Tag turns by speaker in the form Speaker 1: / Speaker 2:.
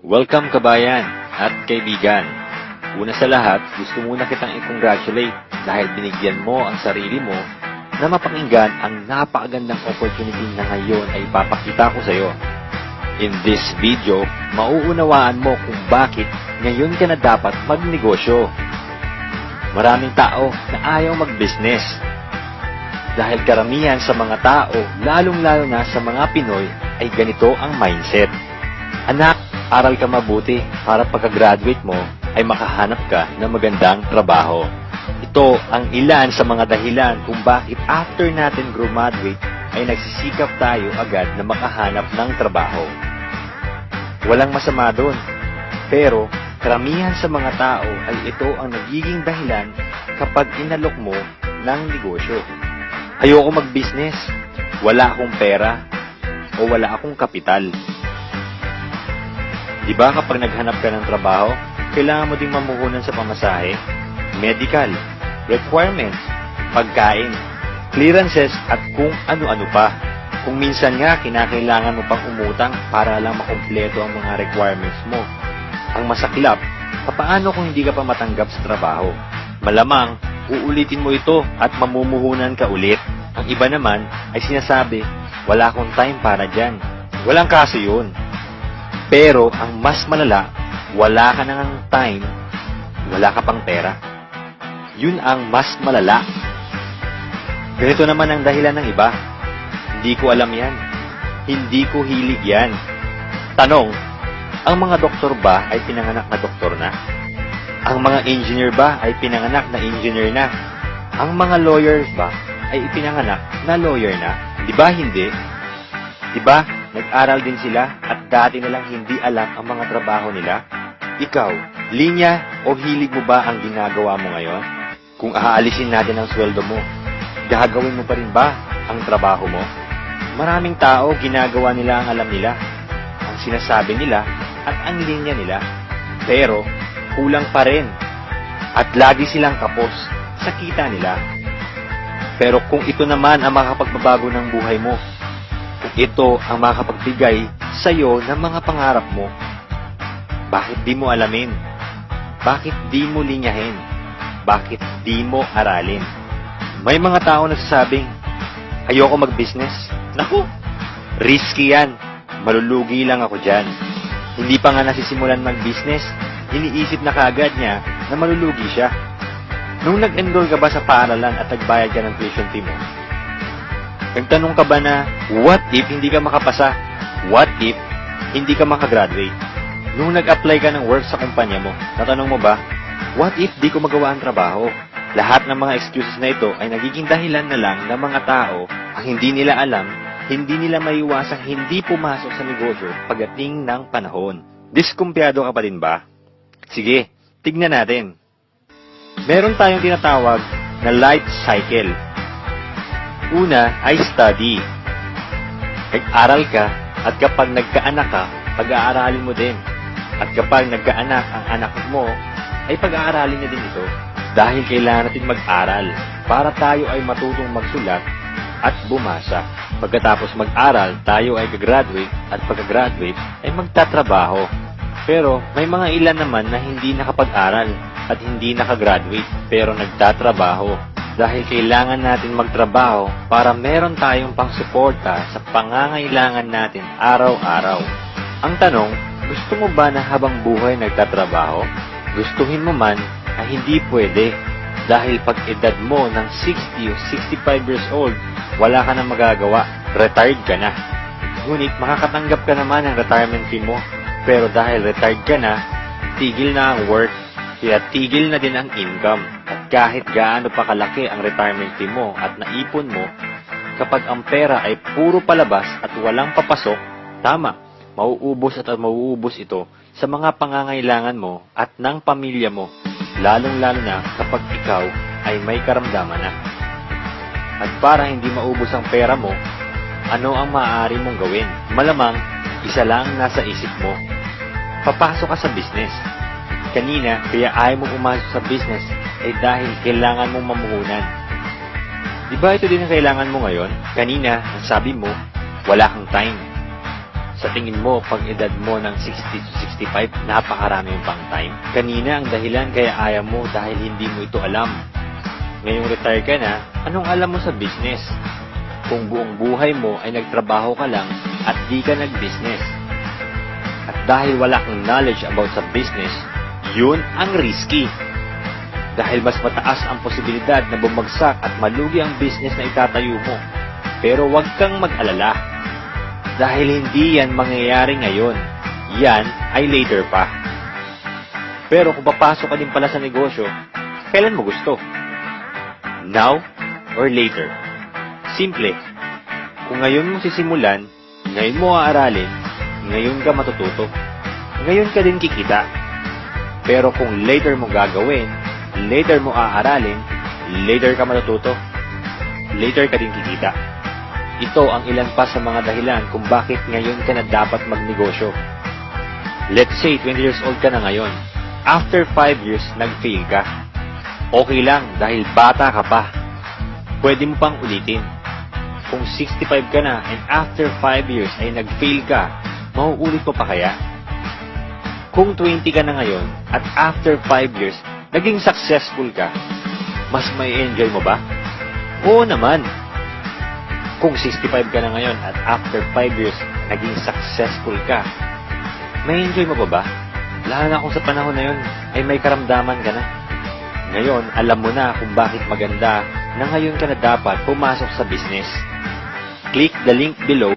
Speaker 1: Welcome kabayan at kaibigan. Una sa lahat, gusto muna kitang i-congratulate dahil binigyan mo ang sarili mo na mapakinggan ang napakagandang opportunity na ngayon ay ipapakita ko sa iyo. In this video, mauunawaan mo kung bakit ngayon ka na dapat magnegosyo. Maraming tao na ayaw mag-business. Dahil karamihan sa mga tao, lalong-lalo na sa mga Pinoy, ay ganito ang mindset. Anak, aral ka mabuti para pagka-graduate mo ay makahanap ka ng magandang trabaho. Ito ang ilan sa mga dahilan kung bakit after natin graduate ay nagsisikap tayo agad na makahanap ng trabaho. Walang masama doon, pero karamihan sa mga tao ay ito ang nagiging dahilan kapag inalok mo ng negosyo. Ayoko mag-business, wala akong pera, o wala akong kapital. Diba kapag naghanap ka ng trabaho, kailangan mo ding mamuhunan sa pamasahe, medical, requirements, pagkain, clearances at kung ano-ano pa. Kung minsan nga, kinakailangan mo pang umutang para lang makumpleto ang mga requirements mo. Ang masaklap, paano kung hindi ka pa matanggap sa trabaho? Malamang, uulitin mo ito at mamumuhunan ka ulit. Ang iba naman ay sinasabi, wala akong time para dyan. Walang kaso yun. Pero ang mas malala, wala ka nang time, wala ka pang pera. Yun ang mas malala. Ganito naman ang dahilan ng iba. Hindi ko alam yan. Hindi ko hilig yan. Tanong, ang mga doktor ba ay pinanganak na doktor na? Ang mga engineer ba ay pinanganak na engineer na? Ang mga lawyers ba ay ipinanganak na lawyer na? Di ba hindi? Di ba nag-aral din sila at dati nilang hindi alam ang mga trabaho nila? Ikaw, linya o hilig mo ba ang ginagawa mo ngayon? Kung aalisin natin ang sweldo mo, gagawin mo pa rin ba ang trabaho mo? Maraming tao ginagawa nila ang alam nila, ang sinasabi nila at ang linya nila. Pero kulang pa rin at lagi silang kapos sa kita nila. Pero kung ito naman ang makakapagbabago ng buhay mo, kung ito ang makakapagbigay sa iyo ng mga pangarap mo, bakit di mo alamin? Bakit di mo linyahin? Bakit di mo aralin? May mga tao nagsasabing, ayoko mag-business. Naku, risky yan. Malulugi lang ako dyan. Hindi pa nga nasisimulan mag-business, iniisip na kaagad niya na malulugi siya. Nung nag-enroll ka ba sa paaralan at nagbayad ka ng tuition fee mo? Nagtanong ka ba na, what if hindi ka makapasa? What if hindi ka makagraduate? Nung nag-apply ka ng work sa kumpanya mo, natanong mo ba, what if di ko magawa ang trabaho? Lahat ng mga excuses na ito ay nagiging dahilan na lang ng mga tao ang hindi nila alam, hindi nila maiwasang hindi pumasok sa negosyo pagdating ng panahon. Diskumpiyado ka pa din ba? Sige, tignan natin. Meron tayong tinatawag na life cycle. Una ay study. Nag-aral ka at kapag nagkaanak ka, pag-aaralin mo din. At kapag nagkaanak ang anak mo, ay pag-aaralin niya din ito. Dahil kailangan natin mag-aral para tayo ay matutong magsulat at bumasa. Pagkatapos mag-aral, tayo ay gagraduate at pagka-graduate ay magtatrabaho. Pero may mga ilan naman na hindi nakapag-aral at hindi nakagraduate pero nagtatrabaho. Dahil kailangan natin magtrabaho para meron tayong pangsuporta sa pangangailangan natin araw-araw. Ang tanong, gusto mo ba na habang buhay nagtatrabaho? Gustuhin mo man ay hindi pwede. Dahil pag edad mo ng 60 o 65 years old, wala ka na magagawa. Retired ka na. Ngunit makakatanggap ka naman ng retirement fee mo. Pero dahil retired ka na, tigil na ang work. Kaya tigil na din ang income. At kahit gaano pa kalaki ang retirement fee mo at naipon mo, kapag ang pera ay puro palabas at walang papasok, tama, mauubos at mauubos ito sa mga pangangailangan mo at ng pamilya mo, lalong-lalo na kapag ikaw ay may karamdaman na. At para hindi maubos ang pera mo, ano ang maaari mong gawin? Malamang, isa lang nasa isip mo. Papasok ka sa business. Kanina, kaya ayaw mo pumasok sa business ay dahil kailangan mong mamuhunan. Di ba ito din ang kailangan mo ngayon? Kanina, ang sabi mo, wala kang time. Sa tingin mo, pag edad mo ng 60 to 65, napakarami yung pang time. Kanina ang dahilan kaya ayaw mo dahil hindi mo ito alam. Ngayong retire ka na, anong alam mo sa business? Kung buong buhay mo ay nagtrabaho ka lang at di ka nag-business. At dahil wala kang knowledge about sa business, yun ang risky. Dahil mas mataas ang posibilidad na bumagsak at malugi ang business na itatayo mo. Pero huwag kang mag-alala. Dahil hindi yan mangyayari ngayon. Yan ay later pa. Pero kung papasok ka din pala sa negosyo, kailan mo gusto? Now or later? Simple. Kung ngayon mo sisimulan, ngayon mo aaralin, ngayon ka matututo. Ngayon ka din kikita. Pero kung later mo gagawin, later mo aaralin, later ka matututo, later ka din kikita. Ito ang ilan pa sa mga dahilan kung bakit ngayon ka na dapat magnegosyo. Let's say 20 years old ka na ngayon. After 5 years, nag-fail ka. Okay lang dahil bata ka pa. Pwede mo pang ulitin. Kung 65 ka na and after 5 years ay nag-fail ka, mauulit mo pa kaya? Kung 20 ka na ngayon at after 5 years, naging successful ka, mas may enjoy mo ba? Oo naman. Kung 65 ka na ngayon at after 5 years, naging successful ka, may enjoy mo ba? Lalo na kung sa panahon na yun ay may karamdaman ka na. Ngayon, alam mo na kung bakit maganda na ngayon ka na dapat pumasok sa business. Click the link below